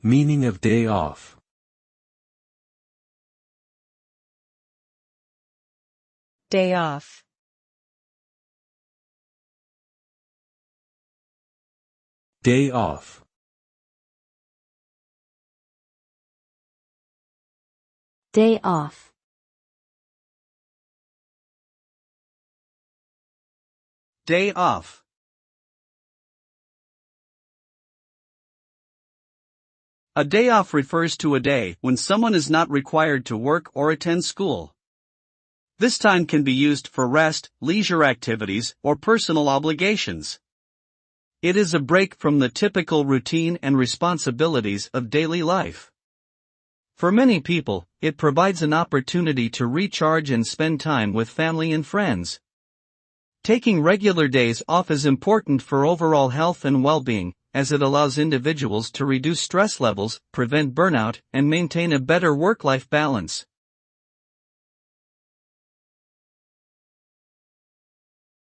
Meaning of day off. Day off. Day off. Day off. Day off. A day off refers to a day when someone is not required to work or attend school. This time can be used for rest, leisure activities, or personal obligations. It is a break from the typical routine and responsibilities of daily life. For many people, it provides an opportunity to recharge and spend time with family and friends. Taking regular days off is important for overall health and well-being, as it allows individuals to reduce stress levels, prevent burnout, and maintain a better work-life balance.